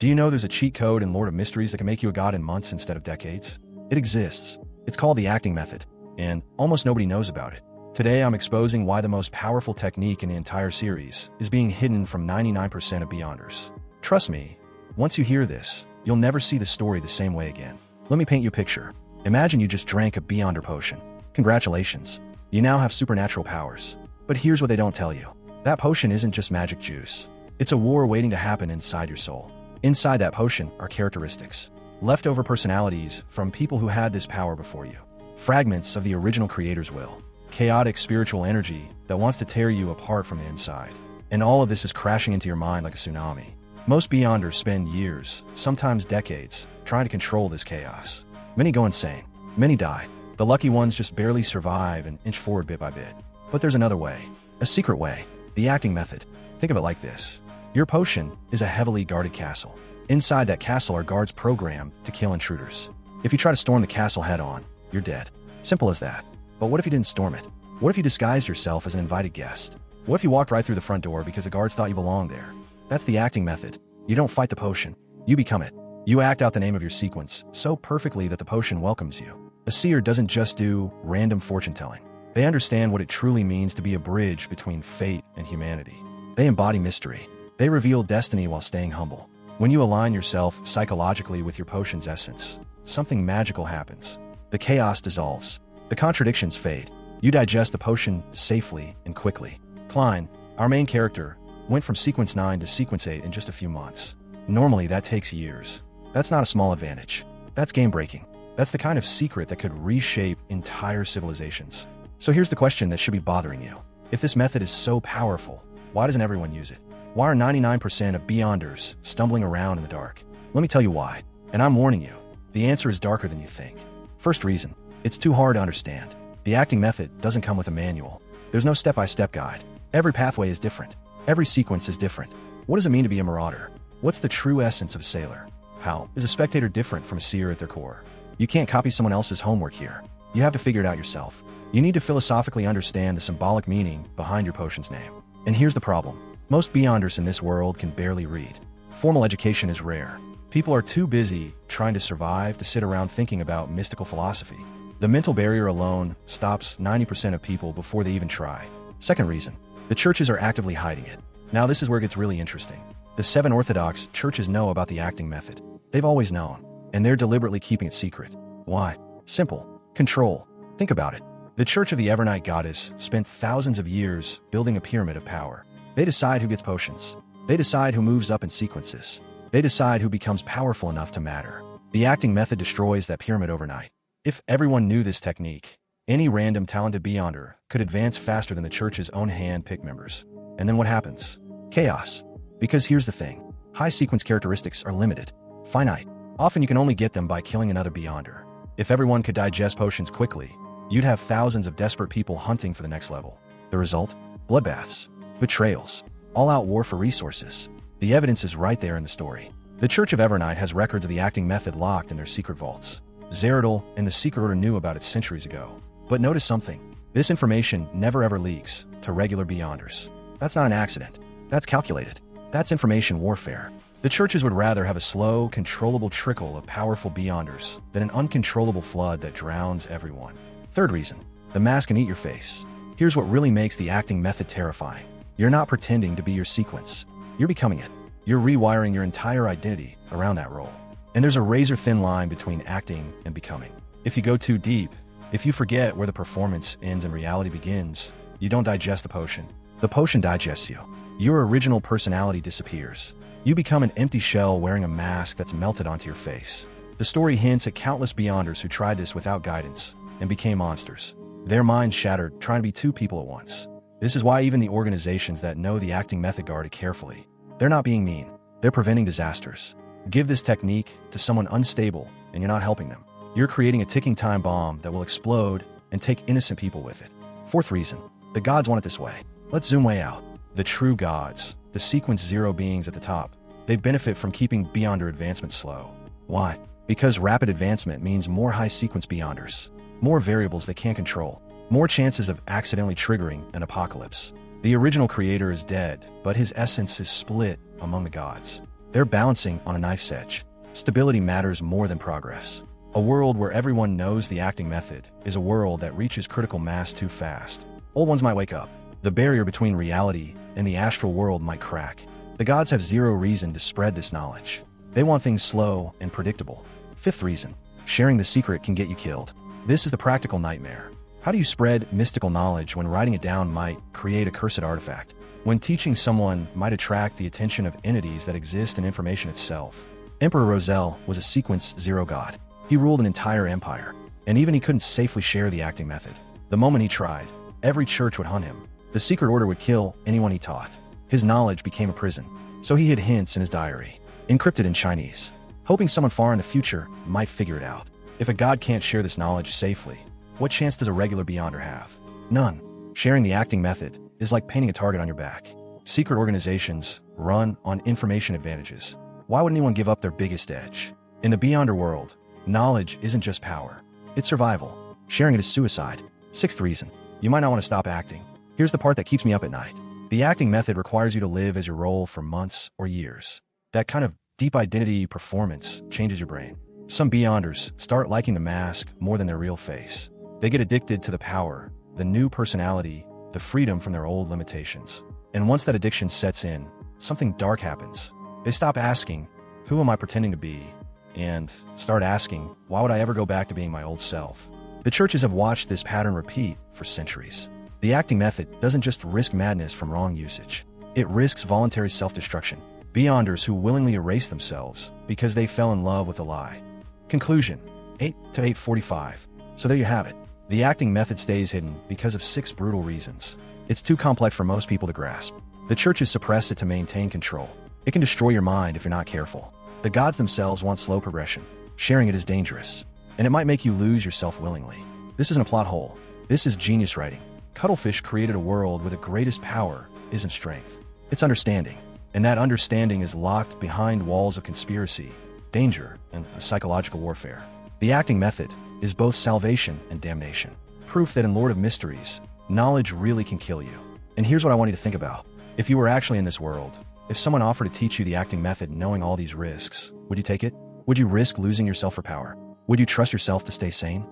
Do you know there's a cheat code in Lord of Mysteries that can make you a god in months instead of decades? It exists. It's called the acting method, and almost nobody knows about it. Today, I'm exposing why the most powerful technique in the entire series is being hidden from 99% of Beyonders. Trust me, once you hear this, you'll never see the story the same way again. Let me paint you a picture. Imagine you just drank a Beyonder potion. Congratulations. You now have supernatural powers. But here's what they don't tell you. That potion isn't just magic juice. It's a war waiting to happen inside your soul. Inside that potion are characteristics. Leftover personalities from people who had this power before you. Fragments of the original creator's will. Chaotic spiritual energy that wants to tear you apart from the inside. And all of this is crashing into your mind like a tsunami. Most Beyonders spend years, sometimes decades, trying to control this chaos. Many go insane. Many die. The lucky ones just barely survive and inch forward bit by bit. But there's another way. A secret way. The acting method. Think of it like this. Your potion is a heavily guarded castle. Inside that castle are guards programmed to kill intruders. If you try to storm the castle head-on, you're dead. Simple as that. But what if you didn't storm it? What if you disguised yourself as an invited guest? What if you walked right through the front door because the guards thought you belonged there? That's the acting method. You don't fight the potion. You become it. You act out the name of your sequence so perfectly that the potion welcomes you. A seer doesn't just do random fortune-telling. They understand what it truly means to be a bridge between fate and humanity. They embody mystery. They reveal destiny while staying humble. When you align yourself psychologically with your potion's essence, something magical happens. The chaos dissolves. The contradictions fade. You digest the potion safely and quickly. Klein, our main character, went from sequence 9 to sequence 8 in just a few months. Normally, that takes years. That's not a small advantage. That's game-breaking. That's the kind of secret that could reshape entire civilizations. So here's the question that should be bothering you. If this method is so powerful, why doesn't everyone use it? Why are 99% of Beyonders stumbling around in the dark? Let me tell you why. And I'm warning you, the answer is darker than you think. First reason, it's too hard to understand. The acting method doesn't come with a manual. There's no step-by-step guide. Every pathway is different. Every sequence is different. What does it mean to be a marauder? What's the true essence of a sailor? How is a spectator different from a seer at their core? You can't copy someone else's homework here. You have to figure it out yourself. You need to philosophically understand the symbolic meaning behind your potion's name. And here's the problem. Most Beyonders in this world can barely read. Formal education is rare. People are too busy trying to survive to sit around thinking about mystical philosophy. The mental barrier alone stops 90% of people before they even try. Second reason, the churches are actively hiding it. Now this is where it gets really interesting. The 7 Orthodox churches know about the acting method. They've always known, and they're deliberately keeping it secret. Why? Simple. Control. Think about it. The Church of the Evernight Goddess spent thousands of years building a pyramid of power. They decide who gets potions. They decide who moves up in sequences. They decide who becomes powerful enough to matter. The acting method destroys that pyramid overnight. If everyone knew this technique, any random talented Beyonder could advance faster than the church's own hand-picked members. And then what happens? Chaos. Because here's the thing. High sequence characteristics are limited. Finite. Often you can only get them by killing another Beyonder. If everyone could digest potions quickly, you'd have thousands of desperate people hunting for the next level. The result? Bloodbaths. Betrayals. All-out war for resources. The evidence is right there in the story. The Church of Evernight has records of the acting method locked in their secret vaults. Zeradal and the Secret Order knew about it centuries ago. But notice something. This information never ever leaks to regular Beyonders. That's not an accident. That's calculated. That's information warfare. The churches would rather have a slow, controllable trickle of powerful Beyonders than an uncontrollable flood that drowns everyone. Third reason, the mask can eat your face. Here's what really makes the acting method terrifying. You're not pretending to be your sequence. You're becoming it. You're rewiring your entire identity around that role. And there's a razor-thin line between acting and becoming. If you go too deep, if you forget where the performance ends and reality begins, you don't digest the potion. The potion digests you. Your original personality disappears. You become an empty shell wearing a mask that's melted onto your face. The story hints at countless Beyonders who tried this without guidance and became monsters. Their minds shattered trying to be two people at once. This is why even the organizations that know the acting method guard it carefully. They're not being mean. They're preventing disasters. Give this technique to someone unstable and you're not helping them. You're creating a ticking time bomb that will explode and take innocent people with it. Fourth reason, the gods want it this way. Let's zoom way out. The true gods, the sequence 0 beings at the top, they benefit from keeping Beyonder advancement slow. Why? Because rapid advancement means more high sequence Beyonders, more variables they can't control, more chances of accidentally triggering an apocalypse. The original creator is dead, but his essence is split among the gods. They're balancing on a knife's edge. Stability matters more than progress. A world where everyone knows the acting method is a world that reaches critical mass too fast. Old ones might wake up. The barrier between reality and the astral world might crack. The gods have zero reason to spread this knowledge. They want things slow and predictable. Fifth reason, sharing the secret can get you killed. This is the practical nightmare. How do you spread mystical knowledge when writing it down might create a cursed artifact? When teaching someone might attract the attention of entities that exist in information itself? Emperor Roselle was a sequence zero god. He ruled an entire empire, and even he couldn't safely share the acting method. The moment he tried, every church would hunt him. The secret order would kill anyone he taught. His knowledge became a prison, so he hid hints in his diary, encrypted in Chinese, hoping someone far in the future might figure it out. If a god can't share this knowledge safely, what chance does a regular beyonder have? None. Sharing the acting method is like painting a target on your back. Secret organizations run on information advantages. Why would anyone give up their biggest edge? In the beyonder world, knowledge isn't just power, it's survival. Sharing it is suicide. Sixth reason, you might not want to stop acting. Here's the part that keeps me up at night. The acting method requires you to live as your role for months or years. That kind of deep identity performance changes your brain. Some beyonders start liking the mask more than their real face. They get addicted to the power, the new personality, the freedom from their old limitations. And once that addiction sets in, something dark happens. They stop asking, who am I pretending to be? And start asking, why would I ever go back to being my old self? The churches have watched this pattern repeat for centuries. The acting method doesn't just risk madness from wrong usage. It risks voluntary self-destruction. Beyonders who willingly erase themselves because they fell in love with a lie. Conclusion, 8 to 8:45. So there you have it. The acting method stays hidden because of 6 brutal reasons. It's too complex for most people to grasp. The churches suppress it to maintain control. It can destroy your mind if you're not careful. The gods themselves want slow progression. Sharing it is dangerous, and it might make you lose yourself willingly. This isn't a plot hole. This is genius writing. Cuttlefish created a world where the greatest power isn't strength, it's understanding. And that understanding is locked behind walls of conspiracy, danger, and psychological warfare. The acting method is both salvation and damnation. Proof that in Lord of Mysteries, knowledge really can kill you. And here's what I want you to think about. If you were actually in this world, if someone offered to teach you the acting method knowing all these risks, would you take it? Would you risk losing yourself for power? Would you trust yourself to stay sane?